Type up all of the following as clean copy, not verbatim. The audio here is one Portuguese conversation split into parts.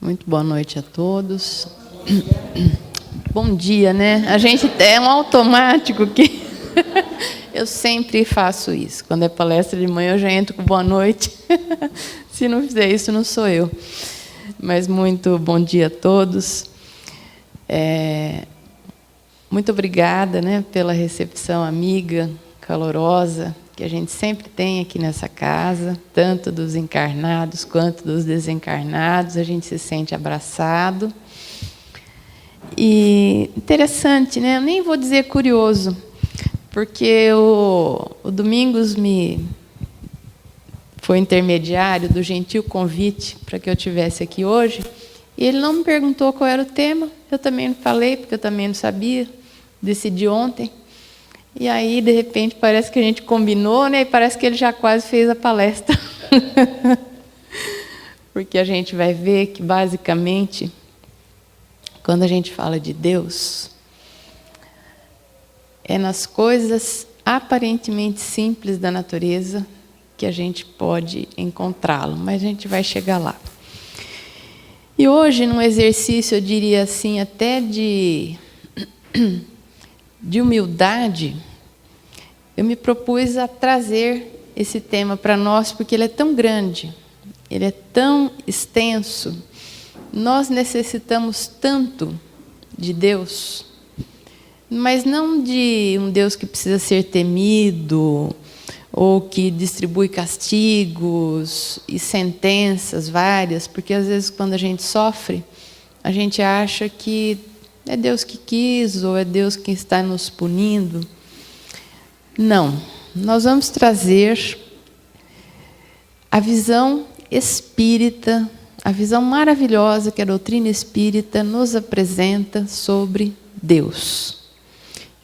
Muito boa noite a todos. Bom dia, né? A gente é um automático que eu sempre faço isso. Quando é palestra de manhã, eu já entro com boa noite. Se não fizer isso, não sou eu. Mas muito bom dia a todos. Muito obrigada, né, pela recepção amiga, calorosa, que a gente sempre tem aqui nessa casa, tanto dos encarnados quanto dos desencarnados. A gente se sente abraçado. E interessante, né? Eu nem vou dizer curioso, porque o Domingos foi intermediário do gentil convite para que eu estivesse aqui hoje, e ele não me perguntou qual era o tema. Eu também não falei, porque eu também não sabia. Decidi ontem. E aí, de repente, parece que a gente combinou, né? E parece que ele já quase fez a palestra. Porque a gente vai ver que, basicamente, quando a gente fala de Deus, é nas coisas aparentemente simples da natureza que a gente pode encontrá-lo, mas a gente vai chegar lá. E hoje, num exercício, eu diria assim, até de humildade, eu me propus a trazer esse tema para nós, porque ele é tão grande, ele é tão extenso, nós necessitamos tanto de Deus, mas não de um Deus que precisa ser temido, ou que distribui castigos e sentenças várias, porque às vezes quando a gente sofre, a gente acha que é Deus que quis, ou é Deus que está nos punindo. Não, nós vamos trazer a visão espírita, a visão maravilhosa que a doutrina espírita nos apresenta sobre Deus,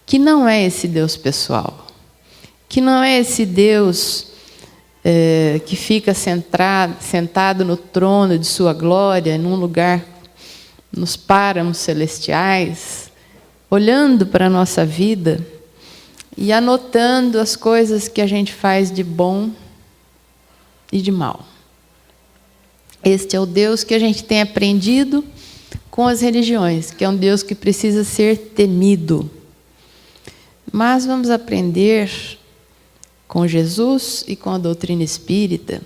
que não é esse Deus pessoal, que não é esse Deus que fica sentado no trono de sua glória, num lugar, nos páramos celestiais, olhando para a nossa vida e anotando as coisas que a gente faz de bom e de mal. Este é o Deus que a gente tem aprendido com as religiões, que é um Deus que precisa ser temido. Mas vamos aprender com Jesus e com a doutrina espírita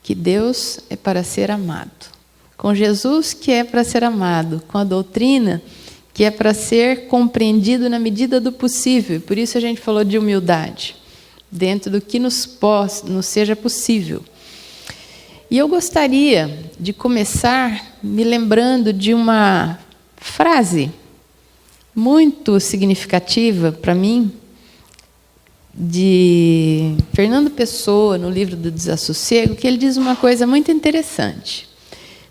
que Deus é para ser amado. Com Jesus, que é para ser amado. Com a doutrina, que é para ser compreendido na medida do possível. Por isso a gente falou de humildade, dentro do que nos seja possível. E eu gostaria de começar me lembrando de uma frase muito significativa para mim, de Fernando Pessoa, no livro do Desassossego, que ele diz uma coisa muito interessante.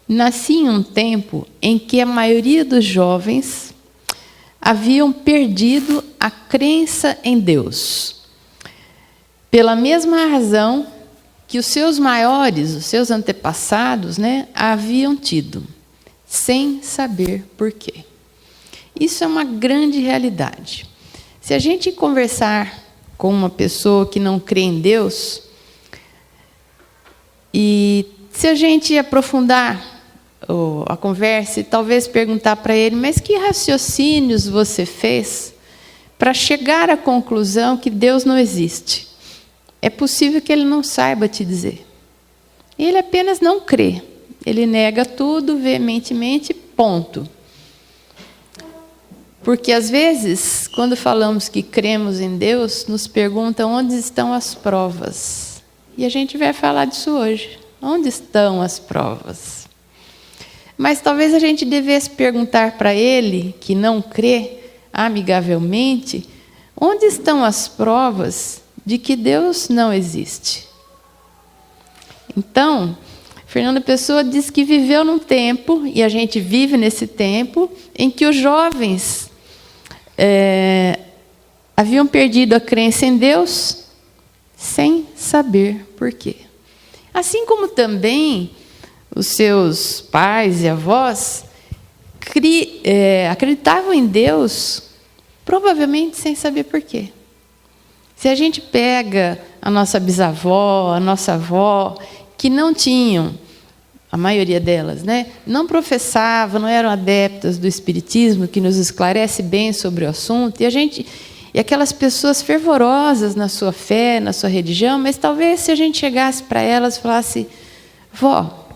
Nasci em um tempo em que a maioria dos jovens haviam perdido a crença em Deus, pela mesma razão que os seus maiores, os seus antepassados, né, haviam tido, sem saber por quê. Isso é uma grande realidade. Se a gente conversar com uma pessoa que não crê em Deus, e se a gente aprofundar a conversa e talvez perguntar para ele, mas que raciocínios você fez para chegar à conclusão que Deus não existe? É possível que ele não saiba te dizer. Ele apenas não crê. Ele nega tudo veementemente, ponto. Porque, às vezes, quando falamos que cremos em Deus, nos perguntam onde estão as provas. E a gente vai falar disso hoje. Onde estão as provas? Mas talvez a gente devesse perguntar para ele, que não crê amigavelmente, onde estão as provas de que Deus não existe? Então, Fernando Pessoa diz que viveu num tempo, e a gente vive nesse tempo, em que os jovens haviam perdido a crença em Deus sem saber por quê. Assim como também os seus pais e avós acreditavam em Deus, provavelmente sem saber por quê. Se a gente pega a nossa bisavó, a nossa avó, que não tinham a maioria delas, né, não professavam, não eram adeptas do Espiritismo, que nos esclarece bem sobre o assunto, e aquelas pessoas fervorosas na sua fé, na sua religião, mas talvez se a gente chegasse para elas e falasse: vó,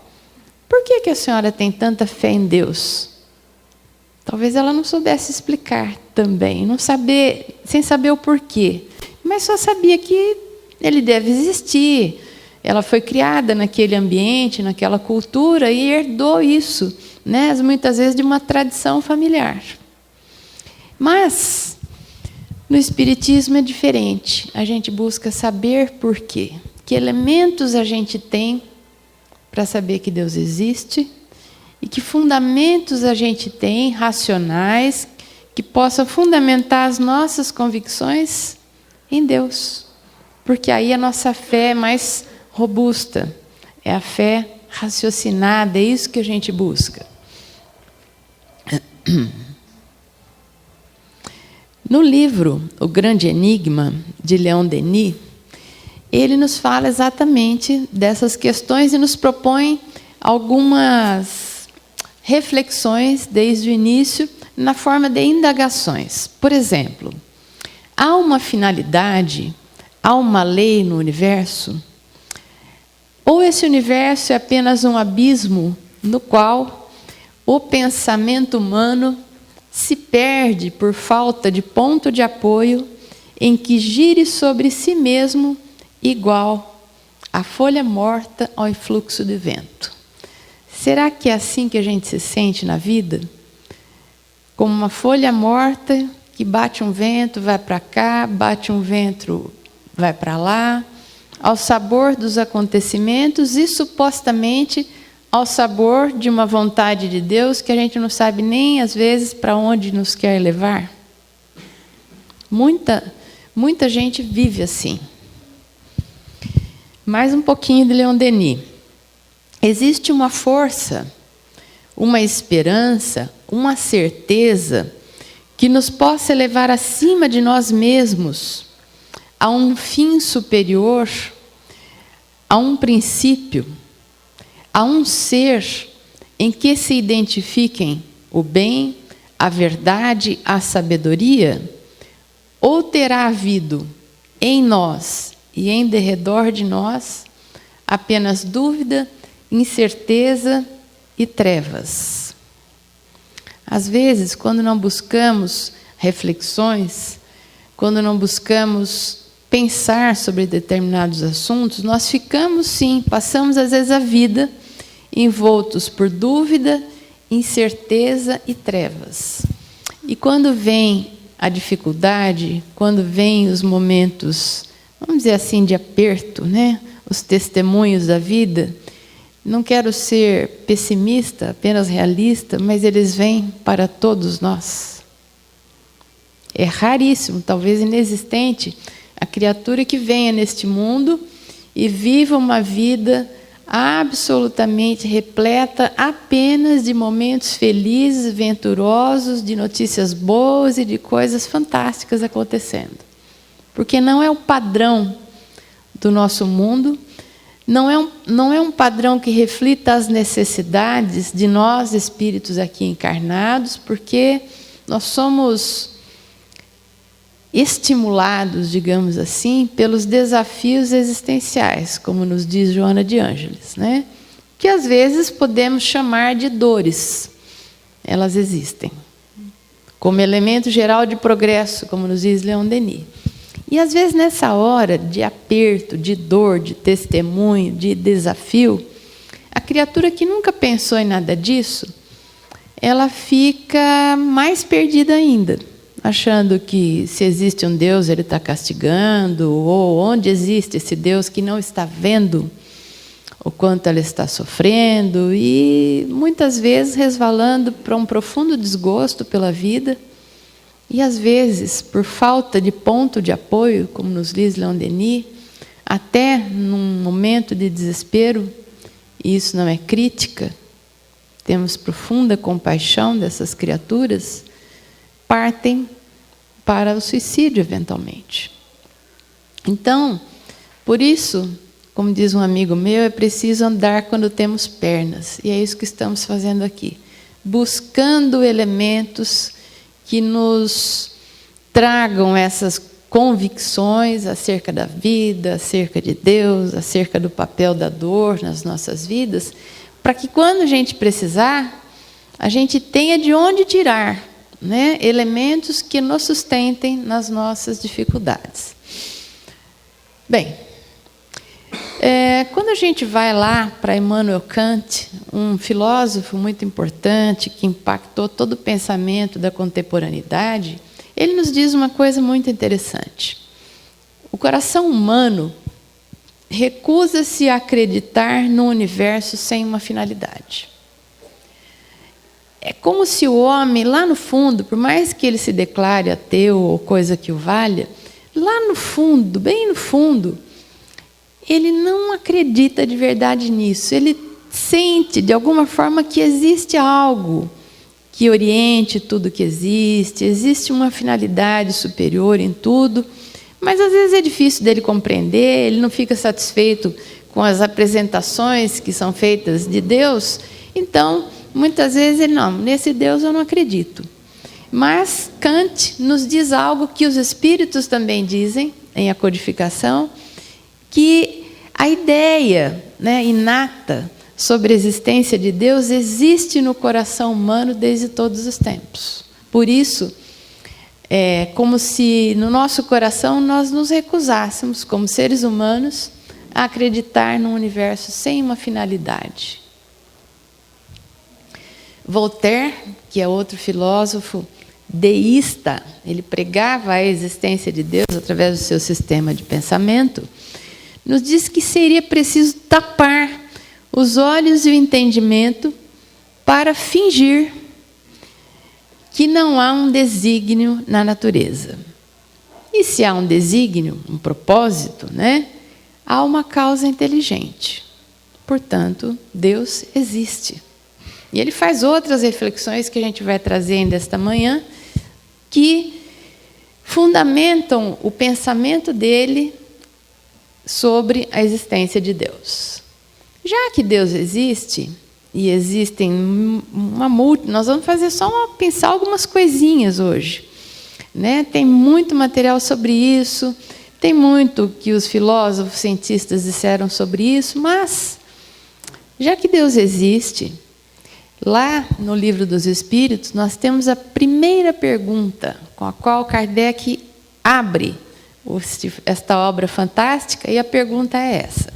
por que a senhora tem tanta fé em Deus? Talvez ela não soubesse explicar também, sem saber o porquê, mas só sabia que ele deve existir. Ela foi criada naquele ambiente, naquela cultura, e herdou isso, né, muitas vezes de uma tradição familiar. Mas no Espiritismo é diferente. A gente busca saber por quê. Que elementos a gente tem para saber que Deus existe e que fundamentos a gente tem, racionais, que possam fundamentar as nossas convicções em Deus. Porque aí a nossa fé é mais robusta, é a fé raciocinada, é isso que a gente busca. No livro O Grande Enigma, de Leon Denis, ele nos fala exatamente dessas questões e nos propõe algumas reflexões desde o início, na forma de indagações. Por exemplo, há uma finalidade, há uma lei no universo? Ou esse universo é apenas um abismo no qual o pensamento humano se perde por falta de ponto de apoio em que gire sobre si mesmo igual a folha morta ao influxo de vento? Será que é assim que a gente se sente na vida? Como uma folha morta que bate um vento, vai para cá, bate um vento, vai para lá, ao sabor dos acontecimentos e supostamente ao sabor de uma vontade de Deus que a gente não sabe nem às vezes para onde nos quer levar? Muita gente vive assim. Mais um pouquinho de Leon Denis. Existe uma força, uma esperança, uma certeza que nos possa levar acima de nós mesmos a um fim superior, a um princípio, a um ser em que se identifiquem o bem, a verdade, a sabedoria? Ou terá havido em nós e em derredor de nós apenas dúvida, incerteza e trevas? Às vezes, quando não buscamos reflexões, quando não buscamos pensar sobre determinados assuntos, nós ficamos, sim, passamos às vezes a vida envoltos por dúvida, incerteza e trevas. E quando vem a dificuldade, quando vem os momentos, vamos dizer assim, de aperto, né? Os testemunhos da vida, não quero ser pessimista, apenas realista, mas eles vêm para todos nós. É raríssimo, talvez inexistente, a criatura que venha neste mundo e viva uma vida absolutamente repleta apenas de momentos felizes, venturosos, de notícias boas e de coisas fantásticas acontecendo. Porque não é o padrão do nosso mundo, não é um padrão que reflita as necessidades de nós, espíritos aqui encarnados, porque nós somos estimulados, digamos assim, pelos desafios existenciais, como nos diz Joana de Ângeles, né? Que às vezes podemos chamar de dores. Elas existem, como elemento geral de progresso, como nos diz Leon Denis. E às vezes nessa hora de aperto, de dor, de testemunho, de desafio, a criatura que nunca pensou em nada disso, ela fica mais perdida ainda, achando que se existe um Deus, ele está castigando, ou onde existe esse Deus que não está vendo o quanto ela está sofrendo, e muitas vezes resvalando para um profundo desgosto pela vida, e às vezes, por falta de ponto de apoio, como nos diz Leon Denis, até num momento de desespero, e isso não é crítica, temos profunda compaixão dessas criaturas, partem para o suicídio eventualmente. Então, por isso, como diz um amigo meu, é preciso andar quando temos pernas. E é isso que estamos fazendo aqui. Buscando elementos que nos tragam essas convicções acerca da vida, acerca de Deus, acerca do papel da dor nas nossas vidas, para que quando a gente precisar, a gente tenha de onde tirar, né, elementos que nos sustentem nas nossas dificuldades. Bem, quando a gente vai lá para Immanuel Kant, um filósofo muito importante que impactou todo o pensamento da contemporaneidade, ele nos diz uma coisa muito interessante. O coração humano recusa-se a acreditar no universo sem uma finalidade. É como se o homem, lá no fundo, por mais que ele se declare ateu ou coisa que o valha, lá no fundo, bem no fundo, ele não acredita de verdade nisso. Ele sente, de alguma forma, que existe algo que oriente tudo que existe uma finalidade superior em tudo, mas às vezes é difícil dele compreender, ele não fica satisfeito com as apresentações que são feitas de Deus, então, muitas vezes ele, não, nesse Deus eu não acredito. Mas Kant nos diz algo que os espíritos também dizem, em A Codificação, que a ideia, né, inata sobre a existência de Deus existe no coração humano desde todos os tempos. Por isso, é como se no nosso coração nós nos recusássemos, como seres humanos, a acreditar num universo sem uma finalidade. Voltaire, que é outro filósofo deísta, ele pregava a existência de Deus através do seu sistema de pensamento, nos diz que seria preciso tapar os olhos e o entendimento para fingir que não há um desígnio na natureza. E se há um desígnio, um propósito, né, há uma causa inteligente. Portanto, Deus existe. E ele faz outras reflexões que a gente vai trazer ainda esta manhã, que fundamentam o pensamento dele sobre a existência de Deus. Já que Deus existe, e existem nós vamos fazer pensar algumas coisinhas hoje, né? Tem muito material sobre isso, tem muito que os filósofos, cientistas disseram sobre isso, mas, já que Deus existe, lá no Livro dos Espíritos, nós temos a primeira pergunta com a qual Kardec abre esta obra fantástica, e a pergunta é essa: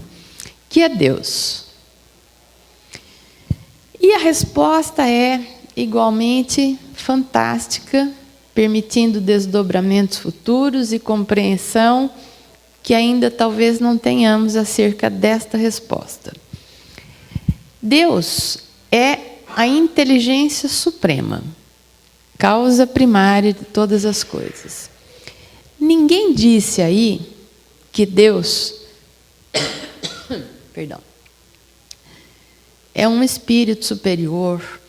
que é Deus? E a resposta é igualmente fantástica, permitindo desdobramentos futuros e compreensão que ainda talvez não tenhamos acerca desta resposta. Deus é a inteligência suprema, causa primária de todas as coisas. Ninguém disse aí que Deus é um espírito superior,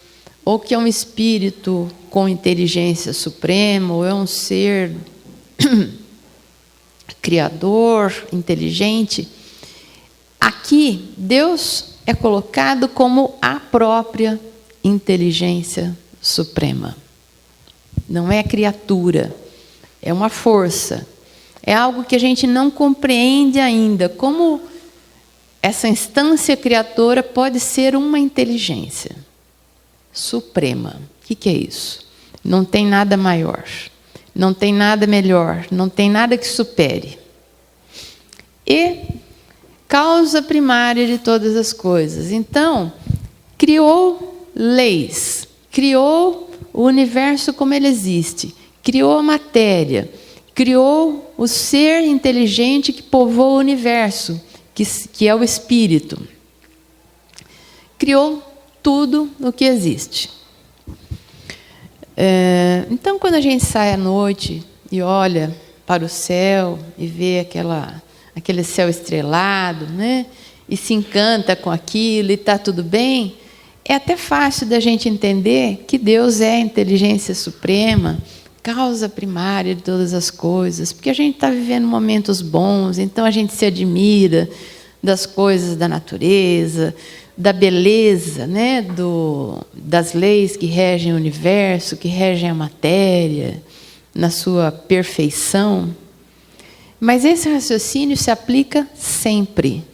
ou que é um espírito com inteligência suprema, ou é um ser criador, inteligente. Aqui, Deus é colocado como a própria inteligência suprema. Não é criatura, é uma força. É algo que a gente não compreende ainda. Como essa instância criadora pode ser uma inteligência suprema. O que é isso? Não tem nada maior, não tem nada melhor, não tem nada que supere. E causa primária de todas as coisas. Então, criou leis, criou o universo como ele existe, criou a matéria, criou o ser inteligente que povoa o universo, que é o espírito. Criou tudo o que existe. Então, quando a gente sai à noite e olha para o céu e vê aquele céu estrelado, né, e se encanta com aquilo e está tudo bem, é até fácil da gente entender que Deus é a inteligência suprema, causa primária de todas as coisas, porque a gente está vivendo momentos bons, então a gente se admira, das coisas da natureza, da beleza, né? Das leis que regem o universo, que regem a matéria, na sua perfeição. Mas esse raciocínio se aplica sempre.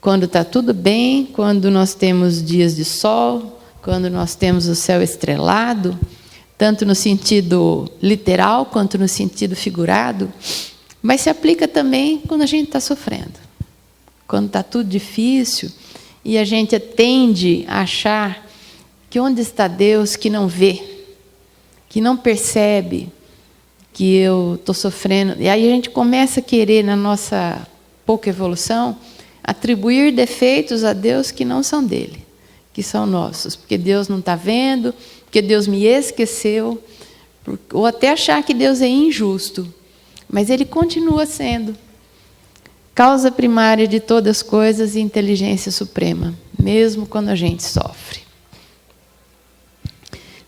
Quando está tudo bem, quando nós temos dias de sol, quando nós temos o céu estrelado, tanto no sentido literal quanto no sentido figurado, mas se aplica também quando a gente está sofrendo. Quando está tudo difícil e a gente tende a achar que onde está Deus que não vê, que não percebe que eu estou sofrendo. E aí a gente começa a querer, na nossa pouca evolução, atribuir defeitos a Deus que não são dele, que são nossos. Porque Deus não está vendo, porque Deus me esqueceu, ou até achar que Deus é injusto. Mas Ele continua sendo causa primária de todas as coisas e inteligência suprema, mesmo quando a gente sofre.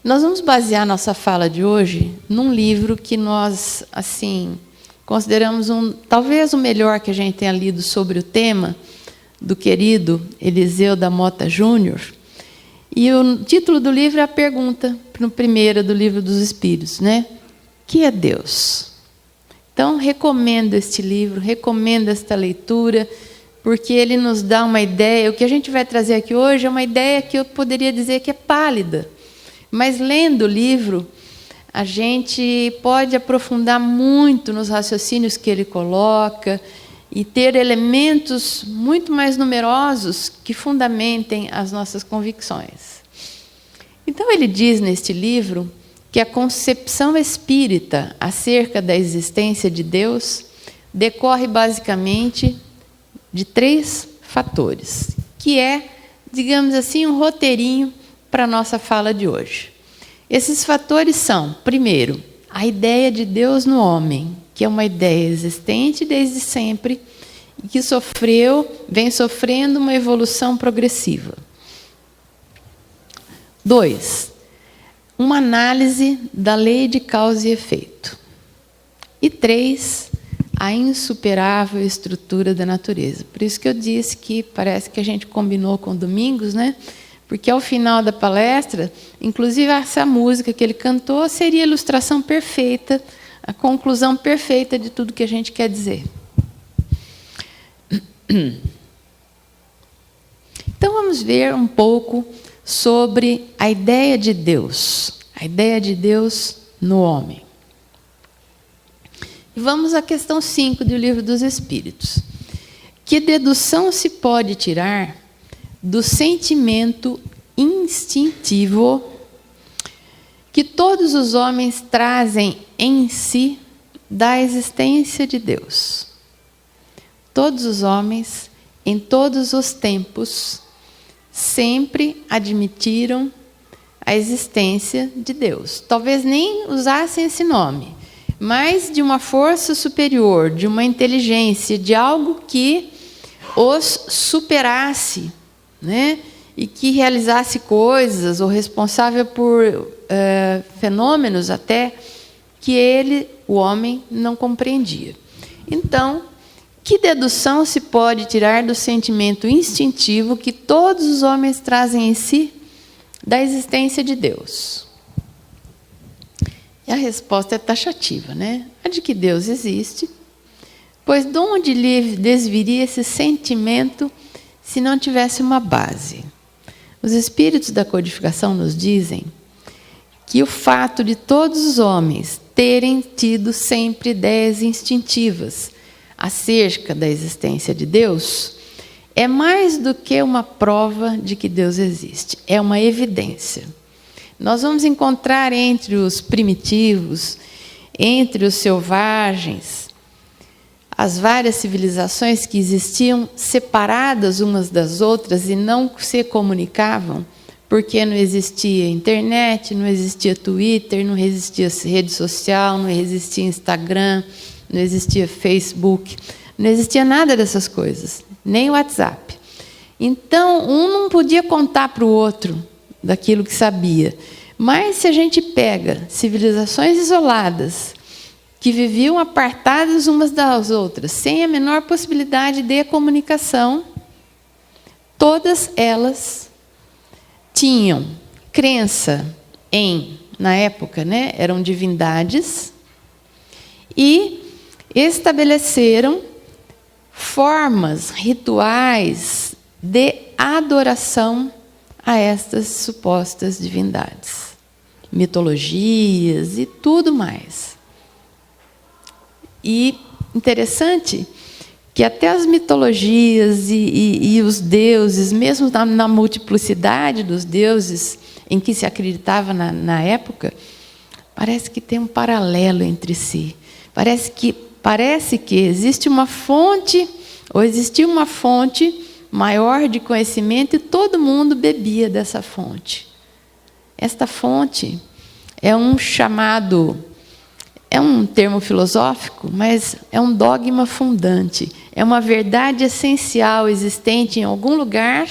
Nós vamos basear nossa fala de hoje num livro que nós, assim, consideramos talvez o melhor que a gente tenha lido sobre o tema, do querido Eliseu da Mota Júnior. E o título do livro é a pergunta, no primeiro do Livro dos Espíritos, né? Que é Deus? Então, recomendo este livro, recomendo esta leitura, porque ele nos dá uma ideia. O que a gente vai trazer aqui hoje é uma ideia que eu poderia dizer que é pálida. Mas, lendo o livro, a gente pode aprofundar muito nos raciocínios que ele coloca e ter elementos muito mais numerosos que fundamentem as nossas convicções. Então, ele diz neste livro que a concepção espírita acerca da existência de Deus decorre basicamente de 3 fatores, que é, digamos assim, um roteirinho para a nossa fala de hoje. Esses fatores são, primeiro, a ideia de Deus no homem, que é uma ideia existente desde sempre e que vem sofrendo uma evolução progressiva. 2, uma análise da lei de causa e efeito. E 3, a insuperável estrutura da natureza. Por isso que eu disse que parece que a gente combinou com Domingos, né? Porque ao final da palestra, inclusive essa música que ele cantou seria a ilustração perfeita, a conclusão perfeita de tudo que a gente quer dizer. Então vamos ver um pouco sobre a ideia de Deus no homem. E vamos à questão 5 do Livro dos Espíritos. Que dedução se pode tirar do sentimento instintivo que todos os homens trazem em si da existência de Deus? Todos os homens, em todos os tempos, sempre admitiram a existência de Deus. Talvez nem usassem esse nome, mas de uma força superior, de uma inteligência, de algo que os superasse, né? E que realizasse coisas, ou responsável por fenômenos até que ele, o homem, não compreendia. Então, que dedução se pode tirar do sentimento instintivo que todos os homens trazem em si da existência de Deus? E a resposta é taxativa, né? A de que Deus existe, pois de onde lhe desviria esse sentimento se não tivesse uma base? Os espíritos da codificação nos dizem que o fato de todos os homens terem tido sempre ideias instintivas acerca da existência de Deus é mais do que uma prova de que Deus existe, é uma evidência. Nós vamos encontrar entre os primitivos, entre os selvagens, as várias civilizações que existiam separadas umas das outras e não se comunicavam, porque não existia internet, não existia Twitter, não existia rede social, não existia Instagram, não existia Facebook, não existia nada dessas coisas, nem WhatsApp. Então, um não podia contar para o outro daquilo que sabia. Mas se a gente pega civilizações isoladas, que viviam apartadas umas das outras, sem a menor possibilidade de comunicação. Todas elas tinham crença na época, né, eram divindades, e estabeleceram formas, rituais de adoração a estas supostas divindades, mitologias e tudo mais. E interessante que até as mitologias e os deuses, mesmo na multiplicidade dos deuses em que se acreditava na época, parece que tem um paralelo entre si. Parece que existe uma fonte, ou existia uma fonte maior de conhecimento, e todo mundo bebia dessa fonte. Esta fonte é um termo filosófico, mas é um dogma fundante. É uma verdade essencial existente em algum lugar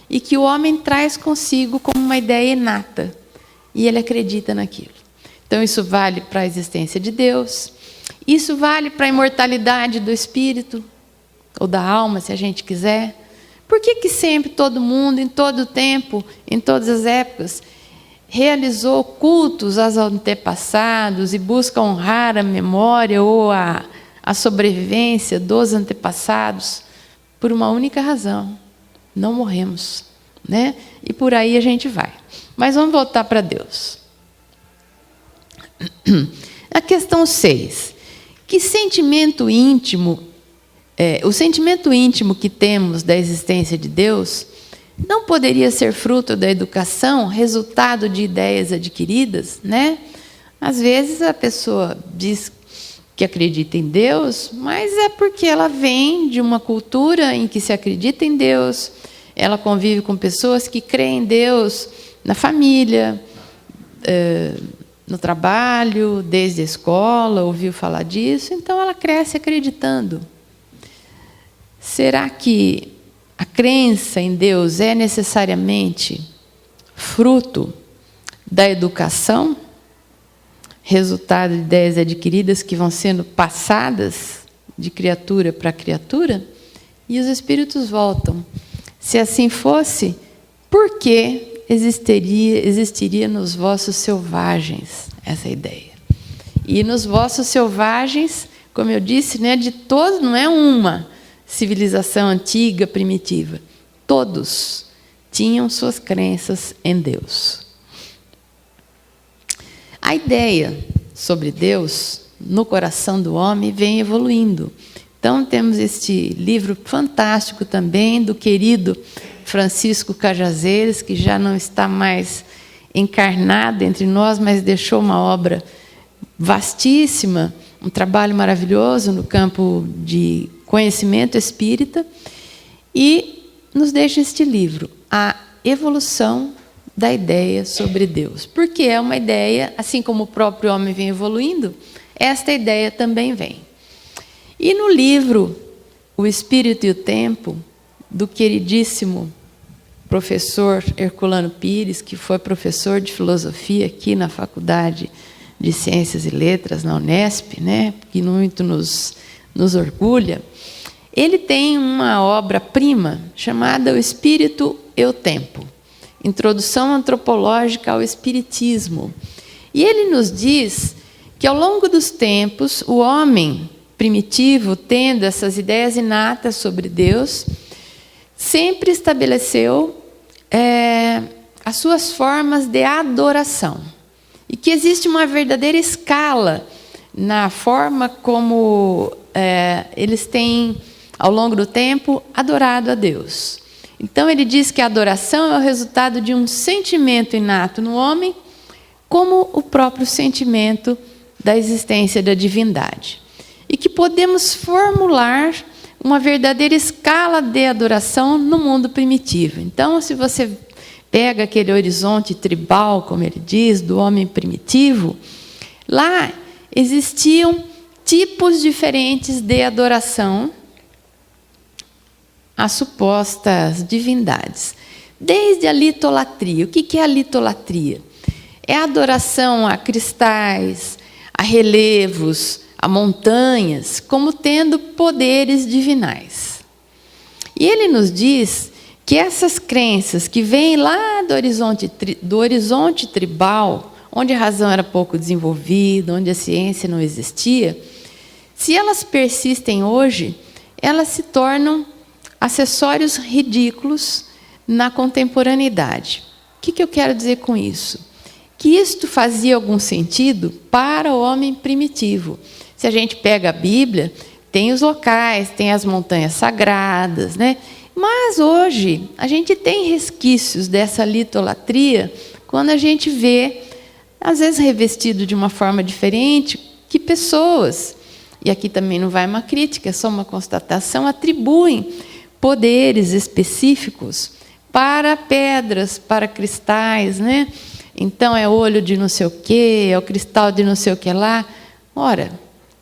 e que o homem traz consigo como uma ideia inata. E ele acredita naquilo. Então, isso vale para a existência de Deus. Isso vale para a imortalidade do espírito, ou da alma, se a gente quiser. Por que sempre todo mundo, em todo o tempo, em todas as épocas, realizou cultos aos antepassados e busca honrar a memória ou a sobrevivência dos antepassados? Por uma única razão: não morremos, né? E por aí a gente vai. Mas vamos voltar para Deus. A questão 6. Que sentimento íntimo, o sentimento íntimo que temos da existência de Deus não poderia ser fruto da educação, resultado de ideias adquiridas, né? Às vezes a pessoa diz que acredita em Deus, mas é porque ela vem de uma cultura em que se acredita em Deus, ela convive com pessoas que creem em Deus na família, no trabalho, desde a escola, ouviu falar disso, então ela cresce acreditando. Será que a crença em Deus é necessariamente fruto da educação, resultado de ideias adquiridas que vão sendo passadas de criatura para criatura? E os espíritos voltam. Se assim fosse, por que existiria nos vossos selvagens essa ideia? E nos vossos selvagens, como eu disse, não é de todos, não é uma civilização antiga, primitiva. Todos tinham suas crenças em Deus. A ideia sobre Deus no coração do homem vem evoluindo. Então, temos este livro fantástico também do querido Francisco Cajazeiras, que já não está mais encarnado entre nós, mas deixou uma obra vastíssima, um trabalho maravilhoso no campo de conhecimento espírita, e nos deixa este livro, A Evolução da Ideia sobre Deus. Porque é uma ideia, assim como o próprio homem vem evoluindo, esta ideia também vem. E no livro O Espírito e o Tempo, do queridíssimo professor Herculano Pires, que foi professor de filosofia aqui na Faculdade de Ciências e Letras, na Unesp, né, que muito nos orgulha, ele tem uma obra-prima chamada O Espírito e o Tempo, Introdução Antropológica ao Espiritismo. E ele nos diz que, ao longo dos tempos, o homem primitivo, tendo essas ideias inatas sobre Deus, sempre estabeleceu as suas formas de adoração. E que existe uma verdadeira escala na forma como eles têm, ao longo do tempo, adorado a Deus. Então, ele diz que a adoração é o resultado de um sentimento inato no homem, como o próprio sentimento da existência da divindade. E que podemos formular uma verdadeira escala de adoração no mundo primitivo. Então, se você pega aquele horizonte tribal, como ele diz, do homem primitivo, lá existiam tipos diferentes de adoração às supostas divindades. Desde a litolatria. O que é a litolatria? É a adoração a cristais, a relevos, a montanhas, como tendo poderes divinais. E ele nos diz que essas crenças que vêm lá do horizonte tribal, onde a razão era pouco desenvolvida, onde a ciência não existia, se elas persistem hoje, elas se tornam acessórios ridículos na contemporaneidade. O que eu quero dizer com isso? Que isto fazia algum sentido para o homem primitivo. Se a gente pega a Bíblia, tem os locais, tem as montanhas sagradas, né? Mas hoje a gente tem resquícios dessa litolatria quando a gente vê, às vezes revestido de uma forma diferente, que pessoas, e aqui também não vai uma crítica, é só uma constatação, atribuem poderes específicos para pedras, para cristais, né? Então é olho de não sei o quê, é o cristal de não sei o que lá. Ora,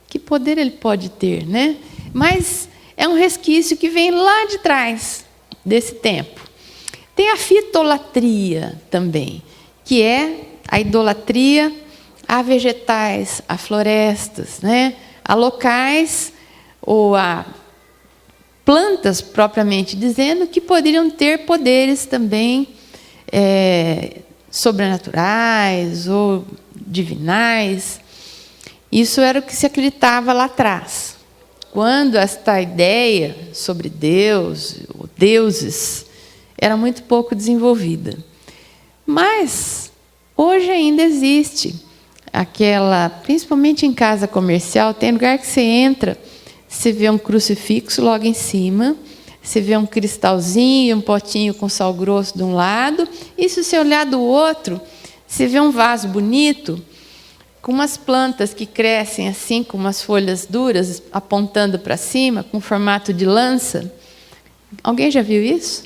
que poder ele pode ter, né? Mas é um resquício que vem lá de trás desse tempo. Tem a fitolatria também, que é a idolatria a vegetais, a florestas, né? A locais ou a plantas, propriamente dizendo, que poderiam ter poderes também sobrenaturais ou divinais. Isso era o que se acreditava lá atrás. Quando esta ideia sobre Deus, ou deuses, era muito pouco desenvolvida. Mas hoje ainda existe aquela, principalmente em casa comercial, tem lugar que você entra, você vê um crucifixo logo em cima, você vê um cristalzinho, um potinho com sal grosso de um lado, e se você olhar do outro, você vê um vaso bonito, com umas plantas que crescem assim, com umas folhas duras, apontando para cima, com formato de lança. Alguém já viu isso?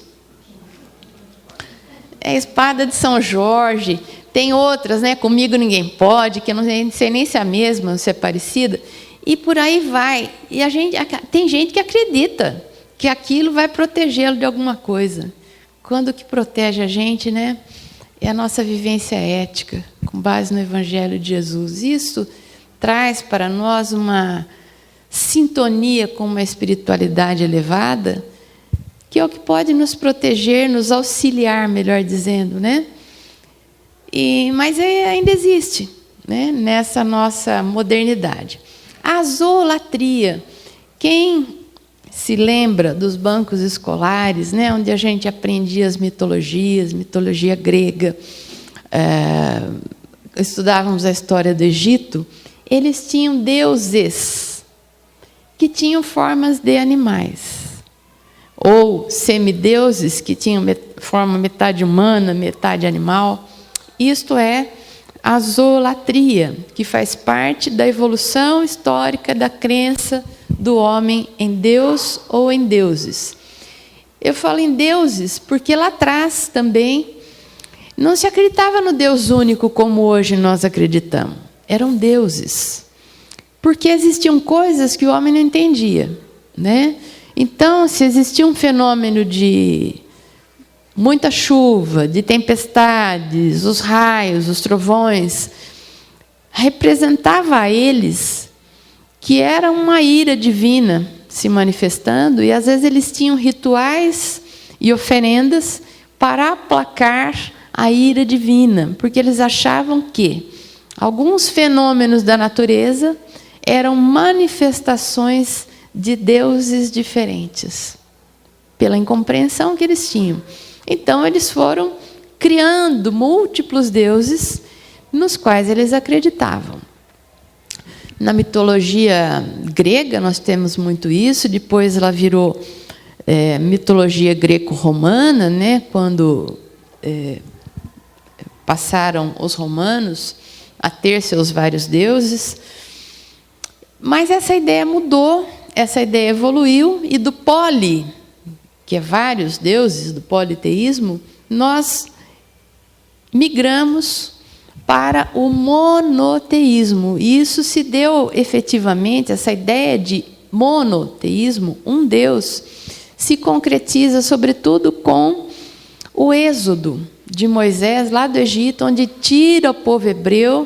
É a espada de São Jorge. Tem outras, né? Comigo ninguém pode, que eu não sei nem se é a mesma, se é parecida. E por aí vai. E tem gente que acredita que aquilo vai protegê-lo de alguma coisa. Quando o que protege a gente, né? É a nossa vivência ética, com base no Evangelho de Jesus. Isso traz para nós uma sintonia com uma espiritualidade elevada, que é o que pode nos proteger, nos auxiliar, melhor dizendo, né? Mas ainda existe, né? Nessa nossa modernidade. A zoolatria. Quem se lembra dos bancos escolares, né, onde a gente aprendia as mitologias, mitologia grega, estudávamos a história do Egito, eles tinham deuses que tinham formas de animais, ou semideuses que tinham forma metade humana, metade animal. Isto é a zoolatria, que faz parte da evolução histórica da crença do homem em Deus ou em deuses. Eu falo em deuses porque lá atrás também não se acreditava no Deus único como hoje nós acreditamos. Eram deuses. Porque existiam coisas que o homem não entendia, né? Então, se existia um fenômeno de muita chuva, de tempestades, os raios, os trovões, representava a eles que era uma ira divina se manifestando, e às vezes eles tinham rituais e oferendas para aplacar a ira divina, porque eles achavam que alguns fenômenos da natureza eram manifestações de deuses diferentes, pela incompreensão que eles tinham. Então, eles foram criando múltiplos deuses nos quais eles acreditavam. Na mitologia grega, nós temos muito isso. Depois ela virou mitologia greco-romana, né? Quando passaram os romanos a ter seus vários deuses. Mas essa ideia mudou, essa ideia evoluiu, e do que é vários deuses, do politeísmo, nós migramos para o monoteísmo. E isso se deu efetivamente, essa ideia de monoteísmo, um Deus, se concretiza sobretudo com o êxodo de Moisés, lá do Egito, onde tira o povo hebreu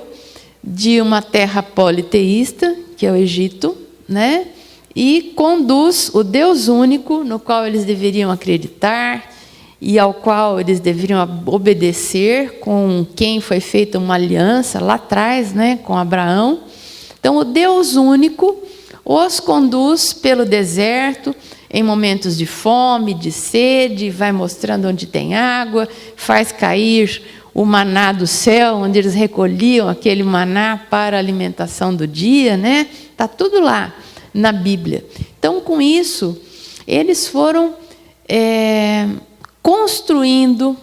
de uma terra politeísta, que é o Egito, né? E conduz o Deus único, no qual eles deveriam acreditar e ao qual eles deveriam obedecer, com quem foi feita uma aliança lá atrás, né, com Abraão. Então, o Deus único os conduz pelo deserto, em momentos de fome, de sede, vai mostrando onde tem água, faz cair o maná do céu, onde eles recolhiam aquele maná para a alimentação do dia, né? Está tudo lá na Bíblia. Então, com isso, eles foram construindo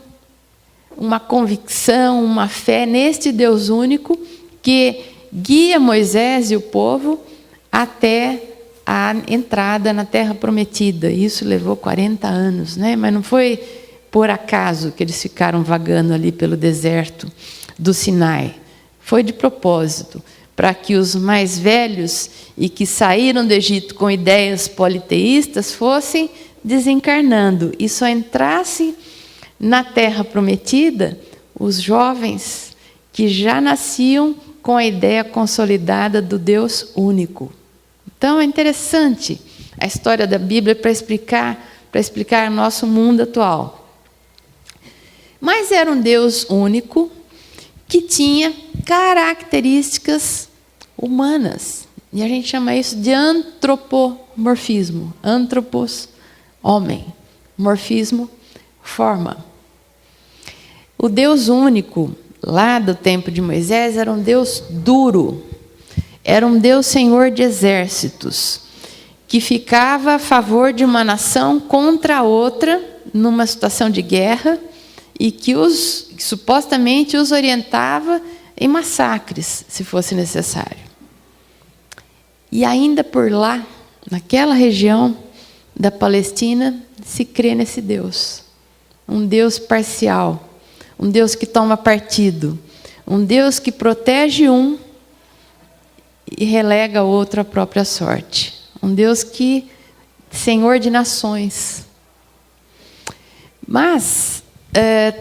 uma convicção, uma fé neste Deus único que guia Moisés e o povo até a entrada na Terra Prometida. Isso levou 40 anos, né? Mas não foi por acaso que eles ficaram vagando ali pelo deserto do Sinai. Foi de propósito, para que os mais velhos e que saíram do Egito com ideias politeístas fossem desencarnando e só entrasse na Terra Prometida os jovens que já nasciam com a ideia consolidada do Deus único. Então é interessante a história da Bíblia para explicar nosso mundo atual. Mas era um Deus único que tinha características humanas. E a gente chama isso de antropomorfismo. Antropos, homem. Morfismo, forma. O Deus único, lá do tempo de Moisés, era um Deus duro. Era um Deus senhor de exércitos, que ficava a favor de uma nação contra a outra, numa situação de guerra, e que supostamente os orientava em massacres, se fosse necessário. E ainda por lá, naquela região da Palestina, se crê nesse Deus. Um Deus parcial, um Deus que toma partido, um Deus que protege um e relega o outro à própria sorte. Um Deus que, Senhor de nações. Mas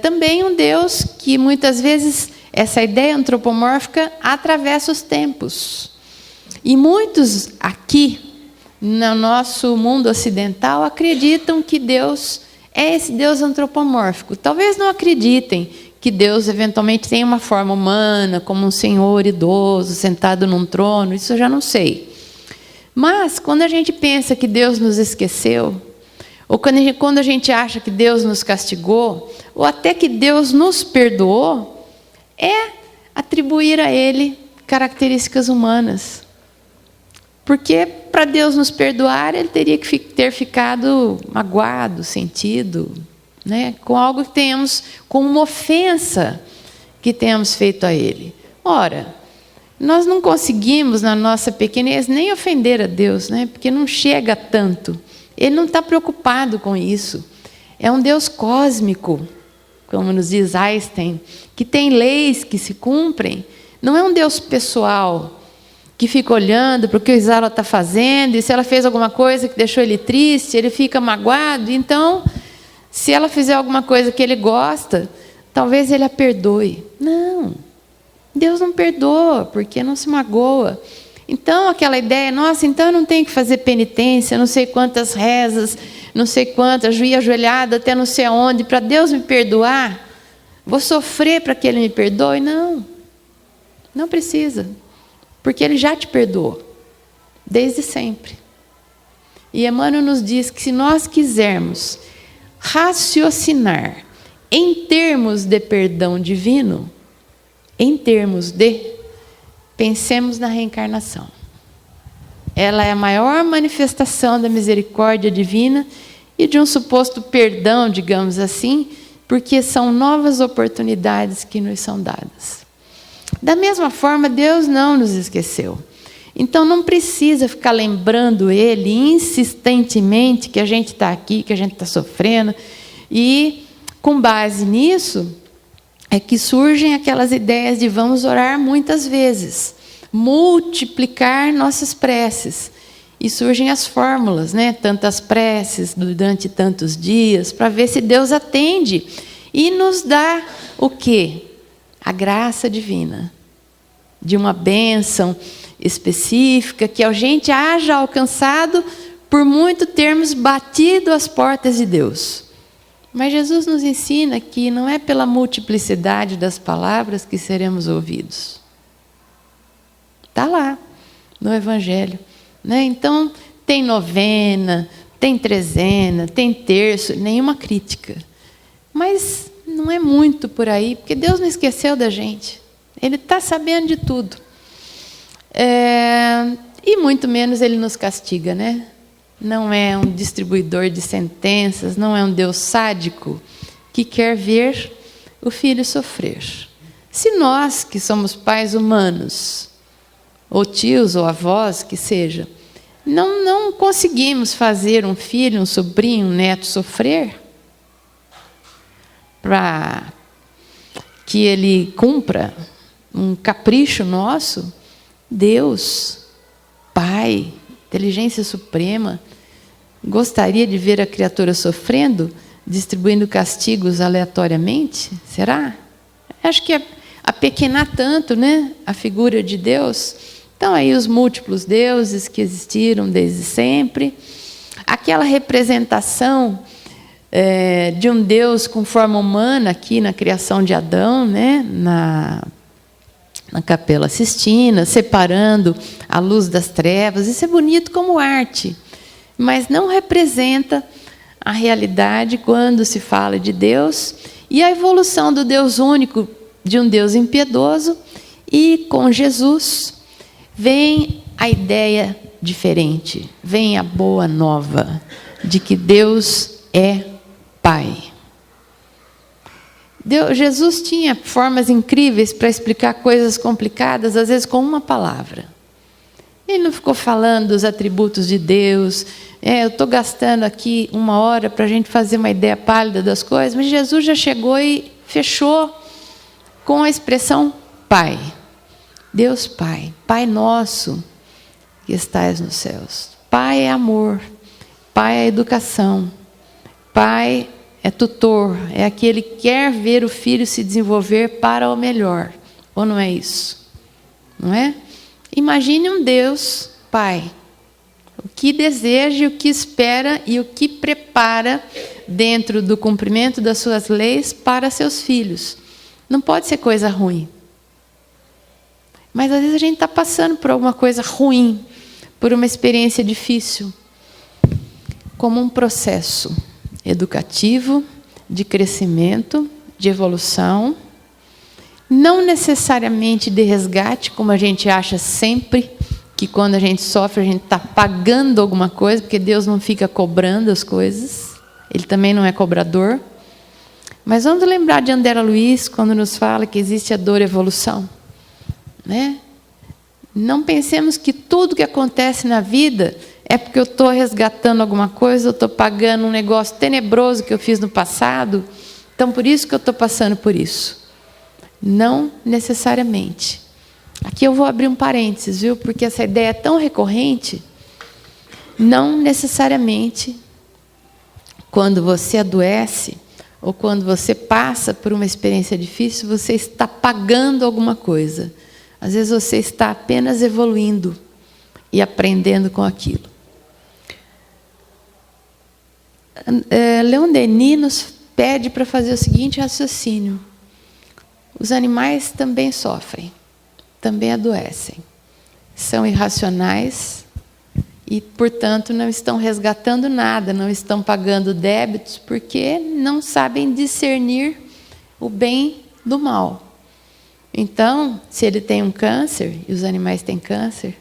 também um Deus que muitas vezes essa ideia antropomórfica atravessa os tempos. E muitos aqui, no nosso mundo ocidental, acreditam que Deus é esse Deus antropomórfico. Talvez não acreditem que Deus eventualmente tem uma forma humana, como um senhor idoso sentado num trono, isso eu já não sei. Mas quando a gente pensa que Deus nos esqueceu, ou quando a gente acha que Deus nos castigou, ou até que Deus nos perdoou, é atribuir a Ele características humanas. Porque para Deus nos perdoar, Ele teria que ter ficado magoado, sentido, né, com algo que tenhamos, com uma ofensa que tenhamos feito a Ele. Ora, nós não conseguimos, na nossa pequenez, nem ofender a Deus, né, porque não chega tanto. Ele não está preocupado com isso. É um Deus cósmico, como nos diz Einstein, que tem leis que se cumprem. Não é um Deus pessoal, que fica olhando para o que o Isala está fazendo, e se ela fez alguma coisa que deixou ele triste, ele fica magoado. Então, se ela fizer alguma coisa que ele gosta, talvez ele a perdoe. Não, Deus não perdoa, porque não se magoa. Então, aquela ideia, nossa, então eu não tenho que fazer penitência, não sei quantas rezas, não sei quantas, ir ajoelhada até não sei aonde, para Deus me perdoar, vou sofrer para que Ele me perdoe? Não, não precisa, porque Ele já te perdoou, desde sempre. E Emmanuel nos diz que se nós quisermos raciocinar em termos de perdão divino, pensemos na reencarnação. Ela é a maior manifestação da misericórdia divina e de um suposto perdão, digamos assim, porque são novas oportunidades que nos são dadas. Da mesma forma, Deus não nos esqueceu. Então, não precisa ficar lembrando Ele insistentemente que a gente está aqui, que a gente está sofrendo. E, com base nisso, é que surgem aquelas ideias de vamos orar muitas vezes, multiplicar nossas preces. E surgem as fórmulas, né? Tantas preces durante tantos dias, para ver se Deus atende. E nos dá o quê? A graça divina. de uma bênção específica, que a gente haja alcançado por muito termos batido as portas de Deus. Mas Jesus nos ensina que não é pela multiplicidade das palavras que seremos ouvidos. Está lá, no Evangelho. Né? Então, tem novena, tem trezena, tem terço, nenhuma crítica. Mas não é muito por aí, porque Deus não esqueceu da gente. Ele está sabendo de tudo. E muito menos Ele nos castiga, né? Não é um distribuidor de sentenças, não é um Deus sádico que quer ver o filho sofrer. Se nós, que somos pais humanos, ou tios ou avós, que seja, não conseguimos fazer um filho, um sobrinho, um neto sofrer, para que ele cumpra um capricho nosso, Deus, Pai, inteligência suprema, gostaria de ver a criatura sofrendo, distribuindo castigos aleatoriamente? Será? Acho que é apequenar tanto, né, a figura de Deus. Então, aí os múltiplos deuses que existiram desde sempre, aquela representação de um Deus com forma humana aqui na criação de Adão, né, na Capela Sistina, separando a luz das trevas. Isso é bonito como arte, mas não representa a realidade quando se fala de Deus e a evolução do Deus único, de um Deus impiedoso, e com Jesus vem a ideia diferente, vem a boa nova de que Deus é Pai. Jesus tinha formas incríveis para explicar coisas complicadas, às vezes com uma palavra. Ele não ficou falando dos atributos de Deus. Eu estou gastando aqui 1 hora para a gente fazer uma ideia pálida das coisas, mas Jesus já chegou e fechou com a expressão Pai. Deus Pai, Pai nosso que estais nos céus. Pai é amor, Pai é educação, Pai é tutor, é aquele que quer ver o filho se desenvolver para o melhor. Ou não é isso? Não é? Imagine um Deus Pai, o que deseja, o que espera e o que prepara dentro do cumprimento das suas leis para seus filhos. Não pode ser coisa ruim. Mas às vezes a gente está passando por alguma coisa ruim, por uma experiência difícil, como um processo educativo, de crescimento, de evolução, não necessariamente de resgate, como a gente acha sempre, que quando a gente sofre, a gente está pagando alguma coisa, porque Deus não fica cobrando as coisas, Ele também não é cobrador. Mas vamos lembrar de André Luiz, quando nos fala que existe a dor e evolução. Né? Não pensemos que tudo que acontece na vida é porque eu estou resgatando alguma coisa, eu estou pagando um negócio tenebroso que eu fiz no passado, então por isso que eu estou passando por isso. Não necessariamente. Aqui eu vou abrir um parênteses, viu? Porque essa ideia é tão recorrente. Não necessariamente, quando você adoece, ou quando você passa por uma experiência difícil, você está pagando alguma coisa. Às vezes você está apenas evoluindo e aprendendo com aquilo. Leon Denis nos pede para fazer o seguinte raciocínio: os animais também sofrem, também adoecem, são irracionais e, portanto, não estão resgatando nada, não estão pagando débitos, porque não sabem discernir o bem do mal. Então, se ele tem um câncer, e os animais têm câncer,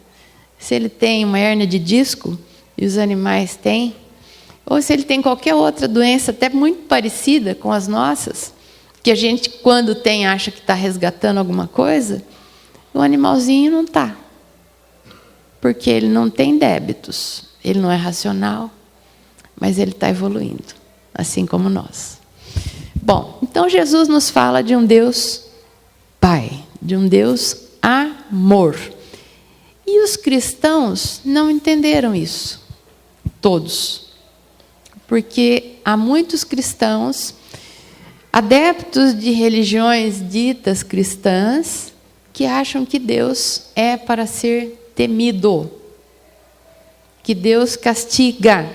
se ele tem uma hérnia de disco, e os animais têm, ou se ele tem qualquer outra doença, até muito parecida com as nossas, que a gente, quando tem, acha que está resgatando alguma coisa, o animalzinho não está. Porque ele não tem débitos, ele não é racional, mas ele está evoluindo, assim como nós. Bom, então Jesus nos fala de um Deus Pai, de um Deus amor. E os cristãos não entenderam isso, todos. Porque há muitos cristãos, adeptos de religiões ditas cristãs, que acham que Deus é para ser temido, que Deus castiga,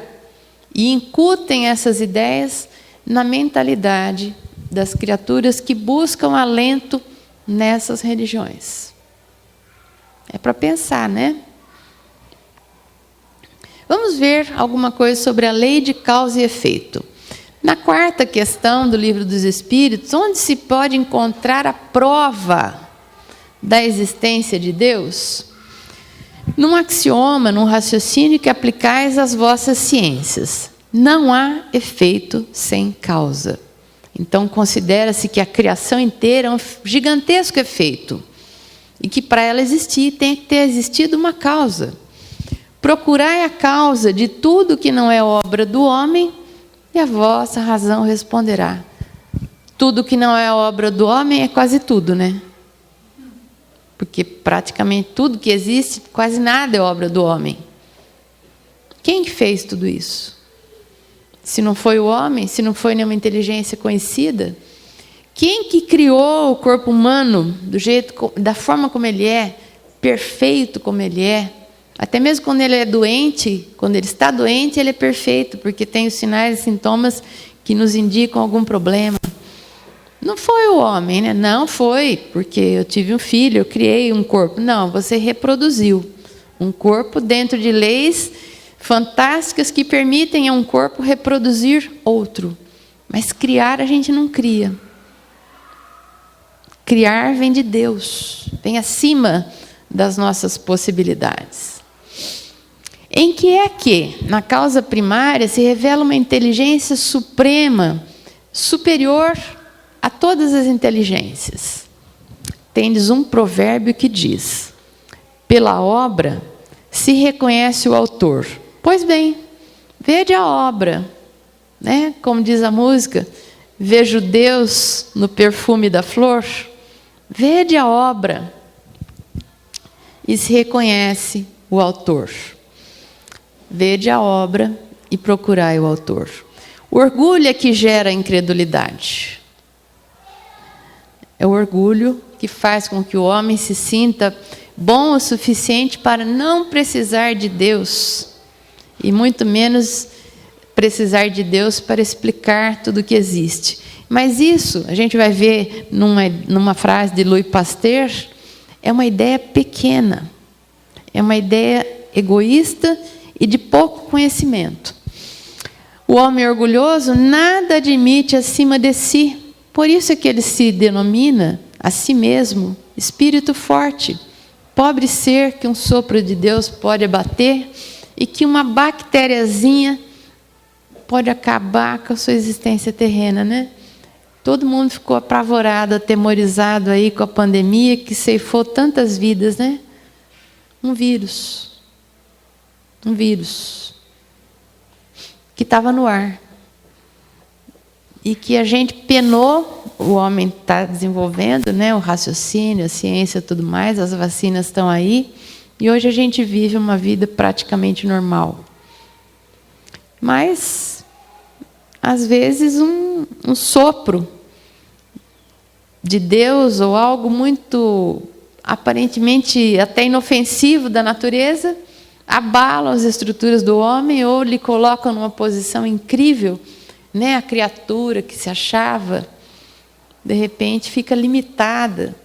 e incutem essas ideias na mentalidade das criaturas que buscam alento nessas religiões. É para pensar, né? Vamos ver alguma coisa sobre a lei de causa e efeito. Na quarta questão do Livro dos Espíritos, onde se pode encontrar a prova da existência de Deus? Num axioma, num raciocínio que aplicais às vossas ciências. Não há efeito sem causa. Então, considera-se que a criação inteira é um gigantesco efeito. E que para ela existir, tem que ter existido uma causa. Procurai a causa de tudo que não é obra do homem, e a vossa razão responderá. Tudo que não é obra do homem é quase tudo, né? Porque praticamente tudo que existe, quase nada é obra do homem. Quem fez tudo isso? Se não foi o homem, se não foi nenhuma inteligência conhecida, quem que criou o corpo humano da forma como ele é, perfeito como ele é? Até mesmo quando ele é doente, quando ele está doente, ele é perfeito, porque tem os sinais e sintomas que nos indicam algum problema. Não foi o homem, né? Não foi, porque eu tive um filho, eu criei um corpo. Não, você reproduziu um corpo dentro de leis fantásticas que permitem a um corpo reproduzir outro. Mas criar a gente não cria. Criar vem de Deus, vem acima das nossas possibilidades. Em que é que, na causa primária, se revela uma inteligência suprema, superior a todas as inteligências. Tendes um provérbio que diz: pela obra se reconhece o autor. Pois bem, vede a obra, né? Como diz a música, vejo Deus no perfume da flor. Vede a obra e se reconhece o autor. Vede a obra e procurai o autor. O orgulho é que gera a incredulidade. É o orgulho que faz com que o homem se sinta bom o suficiente para não precisar de Deus, e muito menos precisar de Deus para explicar tudo o que existe. Mas isso, a gente vai ver numa frase de Louis Pasteur, é uma ideia pequena, é uma ideia egoísta e de pouco conhecimento. O homem orgulhoso nada admite acima de si, por isso é que ele se denomina a si mesmo espírito forte, pobre ser que um sopro de Deus pode abater e que uma bactériazinha pode acabar com a sua existência terrena, né? Todo mundo ficou apavorado, atemorizado aí com a pandemia que ceifou tantas vidas, né? Um vírus que estava no ar e que a gente penou, o homem está desenvolvendo, né? O raciocínio, a ciência, tudo mais, as vacinas estão aí e hoje a gente vive uma vida praticamente normal. Mas às vezes um sopro de Deus ou algo muito aparentemente até inofensivo da natureza abala as estruturas do homem ou lhe coloca numa posição incrível, né? A criatura que se achava, de repente, fica limitada.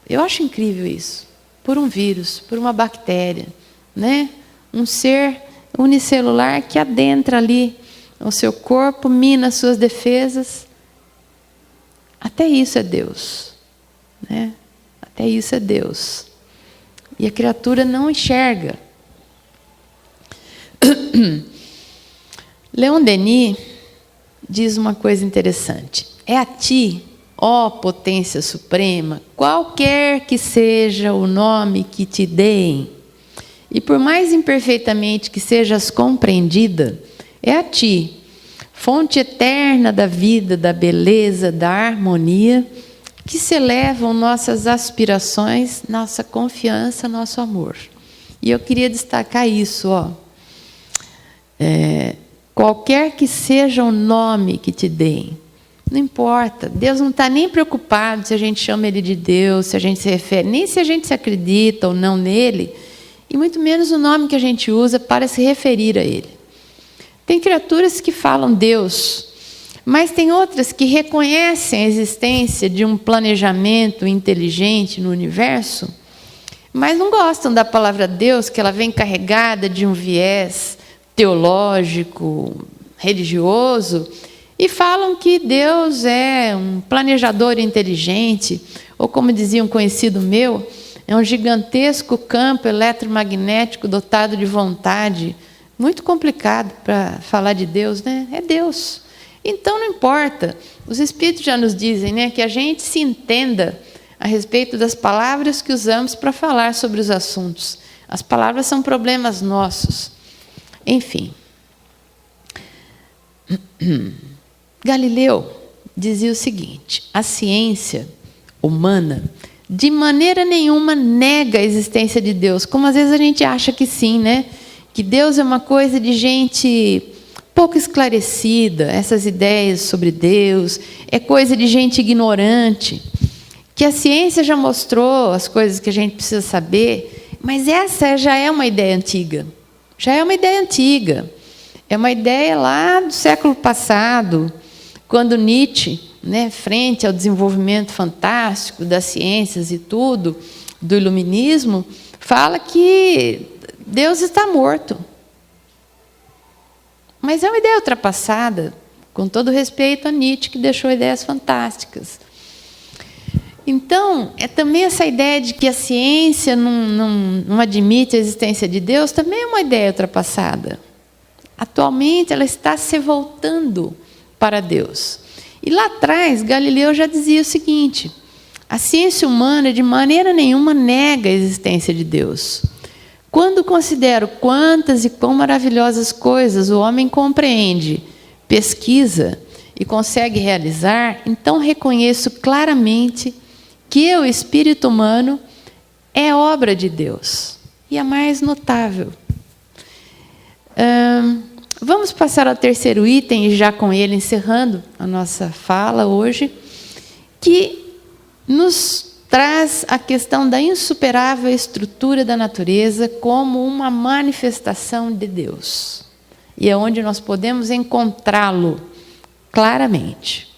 Eu acho incrível isso. Por um vírus, por uma bactéria, né? Um ser unicelular que adentra ali o seu corpo, mina as suas defesas. Até isso é Deus, né? Até isso é Deus. E a criatura não enxerga. Leon Denis diz uma coisa interessante. É a ti, ó potência suprema, qualquer que seja o nome que te deem, e por mais imperfeitamente que sejas compreendida, é a ti, fonte eterna da vida, da beleza, da harmonia, que se elevam nossas aspirações, nossa confiança, nosso amor. E eu queria destacar isso, ó. Qualquer que seja o nome que te deem, Não importa. Deus não está nem preocupado se a gente chama Ele de Deus, se a gente se refere, nem se a gente se acredita ou não nele, e muito menos o nome que a gente usa para se referir a Ele. Tem criaturas que falam Deus, mas tem outras que reconhecem a existência de um planejamento inteligente no universo, mas não gostam da palavra Deus, que ela vem carregada de um viés teológico, religioso, e falam que Deus é um planejador inteligente, ou como dizia um conhecido meu, é um gigantesco campo eletromagnético dotado de vontade. Muito complicado para falar de Deus, né? É Deus. Então não importa. Os Espíritos já nos dizem, né, que a gente se entenda a respeito das palavras que usamos para falar sobre os assuntos. As palavras são problemas nossos. Enfim. Galileu dizia o seguinte: a ciência humana de maneira nenhuma nega a existência de Deus, como às vezes a gente acha que sim, né? Que Deus é uma coisa de gente pouco esclarecida, essas ideias sobre Deus, é coisa de gente ignorante, que a ciência já mostrou as coisas que a gente precisa saber, mas essa já é uma ideia antiga. Já é uma ideia antiga. É uma ideia lá do século passado, quando Nietzsche, né, frente ao desenvolvimento fantástico das ciências e tudo, do iluminismo, fala que Deus está morto. Mas é uma ideia ultrapassada, com todo respeito a Nietzsche, que deixou ideias fantásticas. Então, é também essa ideia de que a ciência não admite a existência de Deus, também é uma ideia ultrapassada. Atualmente, ela está se voltando para Deus. E lá atrás, Galileu já dizia o seguinte: a ciência humana de maneira nenhuma nega a existência de Deus. Quando considero quantas e quão maravilhosas coisas o homem compreende, pesquisa e consegue realizar, então reconheço claramente que o espírito humano é obra de Deus. E a mais notável. Vamos passar ao terceiro item, e já com ele encerrando a nossa fala hoje, que nos traz a questão da insuperável estrutura da natureza como uma manifestação de Deus. E é onde nós podemos encontrá-lo claramente.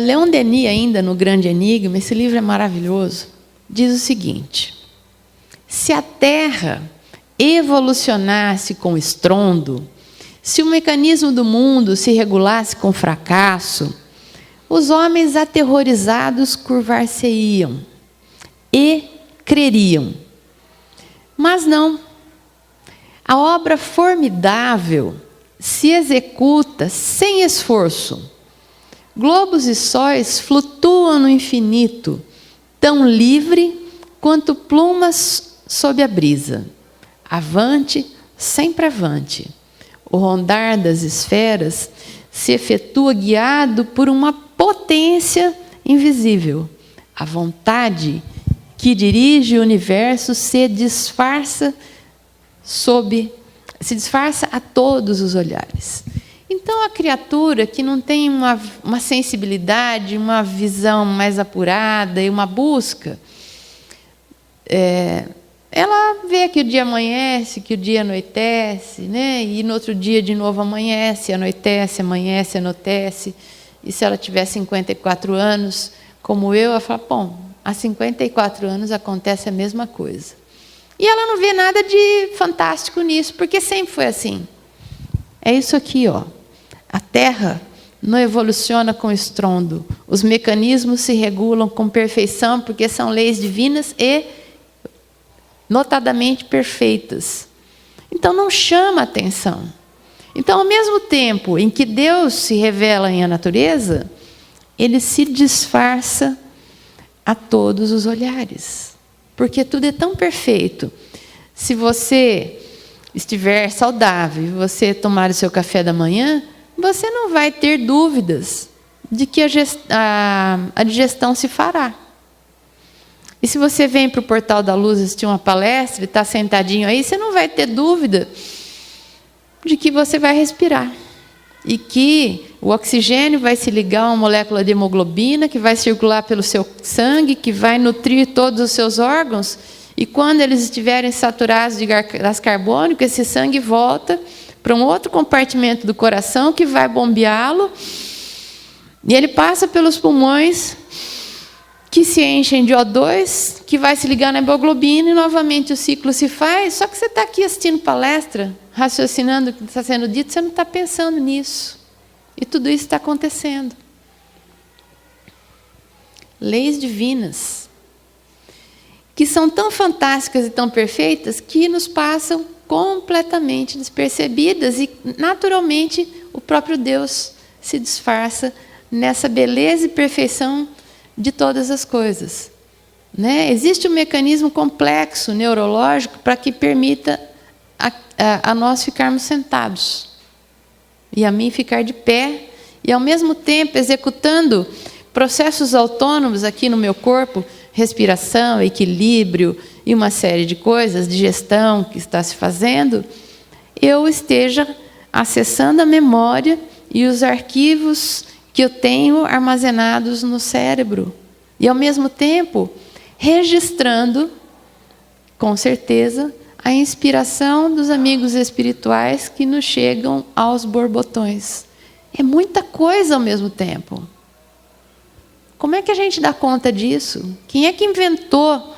Leon Denis, ainda no Grande Enigma, esse livro é maravilhoso, diz o seguinte: se a Terra evolucionasse com estrondo, se o mecanismo do mundo se regulasse com fracasso, os homens aterrorizados curvar-se-iam e creriam. Mas não. A obra formidável se executa sem esforço. Globos e sóis flutuam no infinito, tão livre quanto plumas sob a brisa. Avante, sempre avante. O rondar das esferas se efetua guiado por uma potência invisível. A vontade que dirige o universo se disfarça a todos os olhares. Então, a criatura que não tem uma sensibilidade, uma visão mais apurada e uma busca, ela vê que o dia amanhece, que o dia anoitece, né? E no outro dia de novo amanhece, anoitece, anoitece. E se ela tiver 54 anos, como eu, ela fala: bom, há 54 anos acontece a mesma coisa. E ela não vê nada de fantástico nisso, porque sempre foi assim. É isso aqui, ó. A Terra não evoluciona com estrondo. Os mecanismos se regulam com perfeição, porque são leis divinas e notadamente perfeitas. Então não chama atenção. Então, ao mesmo tempo em que Deus se revela em a natureza, ele se disfarça a todos os olhares, porque tudo é tão perfeito. Se você estiver saudável e você tomar o seu café da manhã, você não vai ter dúvidas de que a digestão se fará. E se você vem para o Portal da Luz assistir uma palestra e está sentadinho aí, você não vai ter dúvida de que você vai respirar. e que o oxigênio vai se ligar a uma molécula de hemoglobina, que vai circular pelo seu sangue, que vai nutrir todos os seus órgãos, e quando eles estiverem saturados de gás carbônico, esse sangue volta para um outro compartimento do coração que vai bombeá-lo, e ele passa pelos pulmões, que se enchem de O2, que vai se ligar na hemoglobina, e novamente o ciclo se faz. Só que você está aqui assistindo palestra, raciocinando o que está sendo dito, você não está pensando nisso. E tudo isso está acontecendo. Leis divinas, que são tão fantásticas e tão perfeitas, que nos passam completamente despercebidas, e naturalmente o próprio Deus se disfarça nessa beleza e perfeição de todas as coisas, né? Existe um mecanismo complexo neurológico para que permita a nós ficarmos sentados e a mim ficar de pé, e ao mesmo tempo executando processos autônomos aqui no meu corpo, respiração, equilíbrio e uma série de coisas, digestão que está se fazendo, eu esteja acessando a memória e os arquivos que eu tenho armazenados no cérebro. E, ao mesmo tempo, registrando, com certeza, a inspiração dos amigos espirituais que nos chegam aos borbotões. É muita coisa ao mesmo tempo. Como é que a gente dá conta disso? Quem é que inventou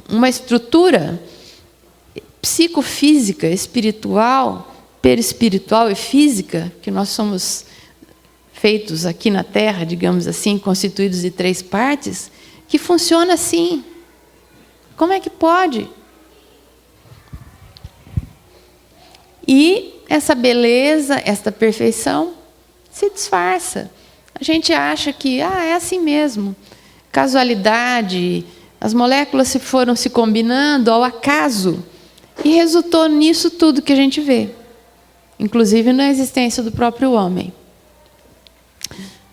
uma estrutura psicofísica, espiritual, perispiritual e física, que nós somos feitos aqui na Terra, digamos assim, constituídos de 3 partes, que funciona assim? Como é que pode? E essa beleza, esta perfeição, se disfarça. A gente acha que é assim mesmo. Casualidade, as moléculas foram se combinando ao acaso, e resultou nisso tudo que a gente vê, inclusive na existência do próprio homem.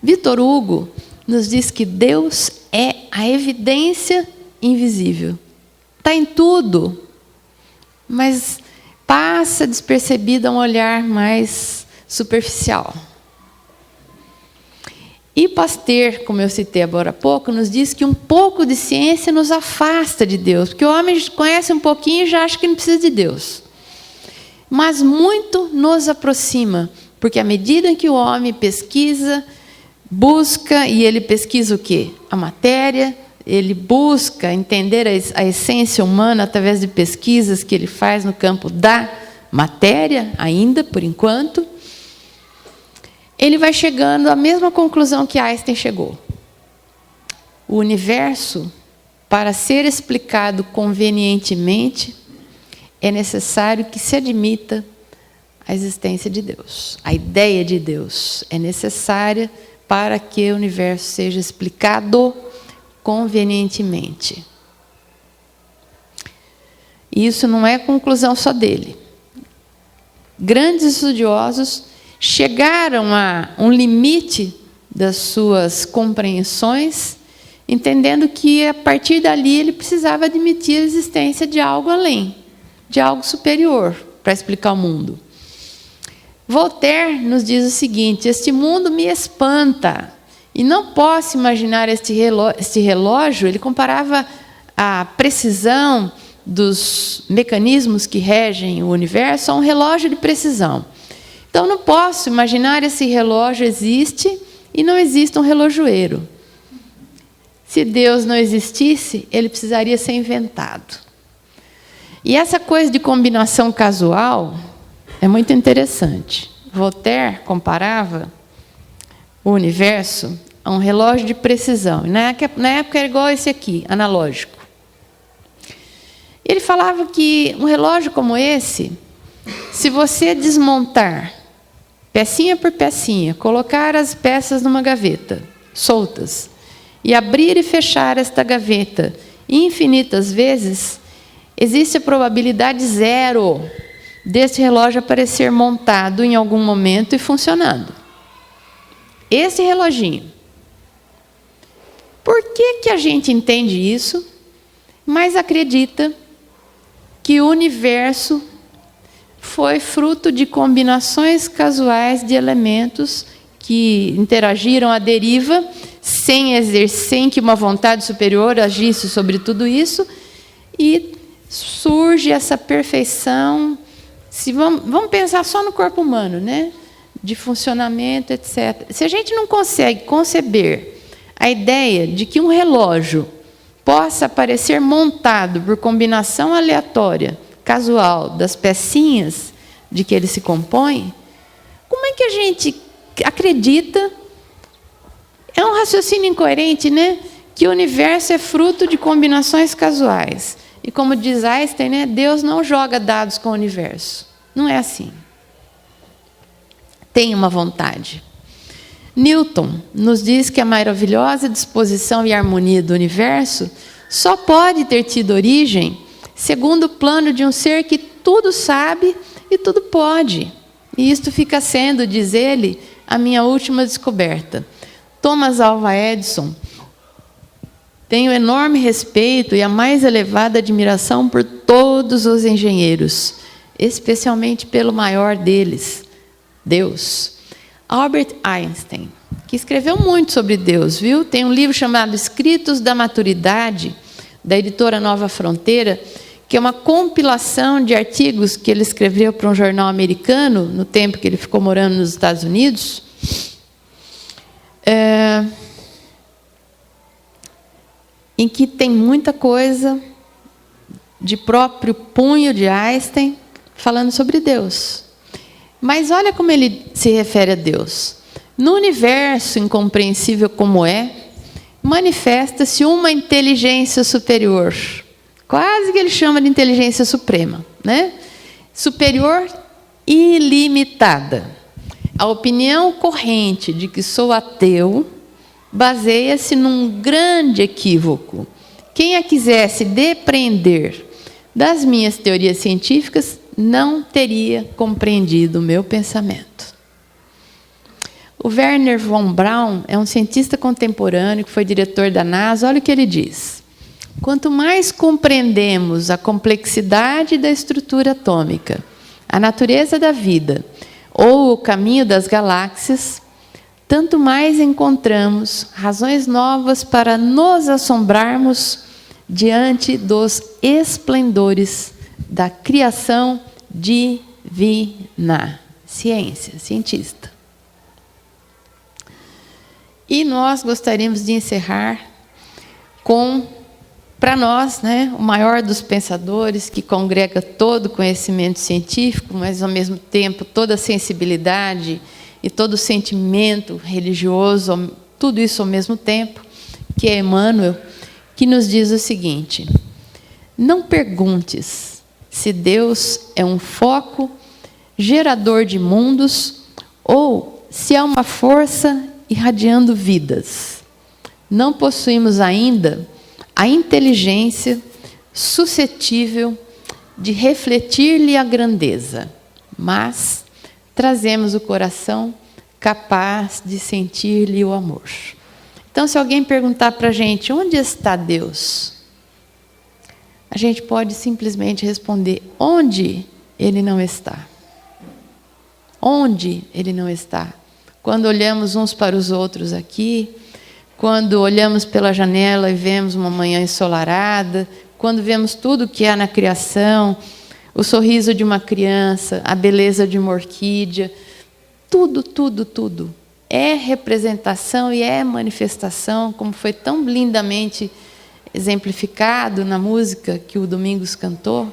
Victor Hugo nos diz que Deus é a evidência invisível. Está em tudo, mas passa despercebida a um olhar mais superficial. E Pasteur, como eu citei agora há pouco, nos diz que um pouco de ciência nos afasta de Deus, porque o homem conhece um pouquinho e já acha que não precisa de Deus. Mas muito nos aproxima, porque à medida em que o homem pesquisa, busca, e ele pesquisa o quê? A matéria, ele busca entender a essência humana através de pesquisas que ele faz no campo da matéria, ainda, por enquanto, ele vai chegando à mesma conclusão que Einstein chegou. O universo, para ser explicado convenientemente, é necessário que se admita a existência de Deus. A ideia de Deus é necessária para que o universo seja explicado convenientemente. E isso não é conclusão só dele. Grandes estudiosos chegaram a um limite das suas compreensões, entendendo que, a partir dali, ele precisava admitir a existência de algo além, de algo superior, para explicar o mundo. Voltaire nos diz o seguinte: este mundo me espanta, e não posso imaginar este relógio. Ele comparava a precisão dos mecanismos que regem o universo a um relógio de precisão. Então, não posso imaginar esse relógio existe e não existe um relojoeiro. Se Deus não existisse, ele precisaria ser inventado. E essa coisa de combinação casual é muito interessante. Voltaire comparava o universo a um relógio de precisão. Na época era igual esse aqui, analógico. Ele falava que um relógio como esse, se você desmontar pecinha por pecinha, colocar as peças numa gaveta, soltas, e abrir e fechar esta gaveta infinitas vezes, existe a probabilidade 0 desse relógio aparecer montado em algum momento e funcionando. Esse reloginho. Por que a gente entende isso, mas acredita que o universo foi fruto de combinações casuais de elementos que interagiram à deriva, sem que uma vontade superior agisse sobre tudo isso, e surge essa perfeição. Vamos pensar só no corpo humano, né? De funcionamento, etc. Se a gente não consegue conceber a ideia de que um relógio possa aparecer montado por combinação aleatória, casual, das pecinhas de que ele se compõe, como é que a gente acredita? É um raciocínio incoerente, né? Que o universo é fruto de combinações casuais. E como diz Einstein, né? Deus não joga dados com o universo. Não é assim. Tem uma vontade. Newton nos diz que a maravilhosa disposição e harmonia do universo só pode ter tido origem segundo o plano de um ser que tudo sabe e tudo pode. E isto fica sendo, diz ele, a minha última descoberta. Thomas Alva Edison: tenho enorme respeito e a mais elevada admiração por todos os engenheiros, especialmente pelo maior deles, Deus. Albert Einstein, que escreveu muito sobre Deus, viu? Tem um livro chamado Escritos da Maturidade, da editora Nova Fronteira, que é uma compilação de artigos que ele escreveu para um jornal americano, no tempo que ele ficou morando nos Estados Unidos. Em que tem muita coisa de próprio punho de Einstein falando sobre Deus. Mas olha como ele se refere a Deus. No universo incompreensível como é, manifesta-se uma inteligência superior. Quase que ele chama de inteligência suprema, né? Superior ilimitada. A opinião corrente de que sou ateu baseia-se num grande equívoco. Quem a quisesse depreender das minhas teorias científicas não teria compreendido o meu pensamento. O Wernher von Braun é um cientista contemporâneo que foi diretor da NASA. Olha o que ele diz. Quanto mais compreendemos a complexidade da estrutura atômica, a natureza da vida ou o caminho das galáxias, tanto mais encontramos razões novas para nos assombrarmos diante dos esplendores da criação divina. Ciência, cientista. E nós gostaríamos de encerrar com, para nós, né, o maior dos pensadores, que congrega todo o conhecimento científico, mas, ao mesmo tempo, toda a sensibilidade e todo o sentimento religioso, tudo isso ao mesmo tempo, que é Emmanuel, que nos diz o seguinte: não perguntes se Deus é um foco gerador de mundos ou se é uma força irradiando vidas. Não possuímos ainda a inteligência suscetível de refletir-lhe a grandeza, mas trazemos o coração capaz de sentir-lhe o amor. Então, se alguém perguntar para a gente, onde está Deus? A gente pode simplesmente responder, onde Ele não está. Onde Ele não está. Quando olhamos uns para os outros aqui, quando olhamos pela janela e vemos uma manhã ensolarada, quando vemos tudo que há na criação, o sorriso de uma criança, a beleza de uma orquídea, tudo, tudo, tudo é representação e é manifestação, como foi tão lindamente exemplificado na música que o Domingos cantou.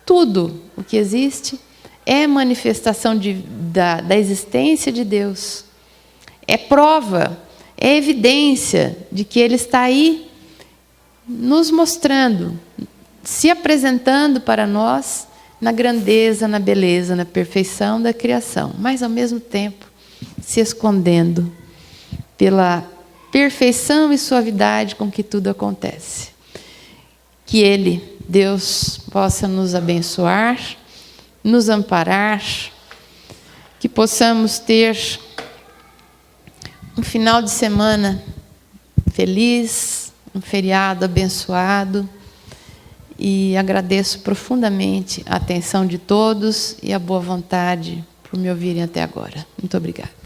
Tudo o que existe é manifestação da existência de Deus. É prova, é evidência de que Ele está aí nos mostrando, se apresentando para nós na grandeza, na beleza, na perfeição da criação, mas ao mesmo tempo se escondendo pela perfeição e suavidade com que tudo acontece. Que Ele, Deus, possa nos abençoar, nos amparar, que possamos ter um final de semana feliz, um feriado abençoado, E agradeço profundamente a atenção de todos e a boa vontade por me ouvirem até agora. Muito obrigada.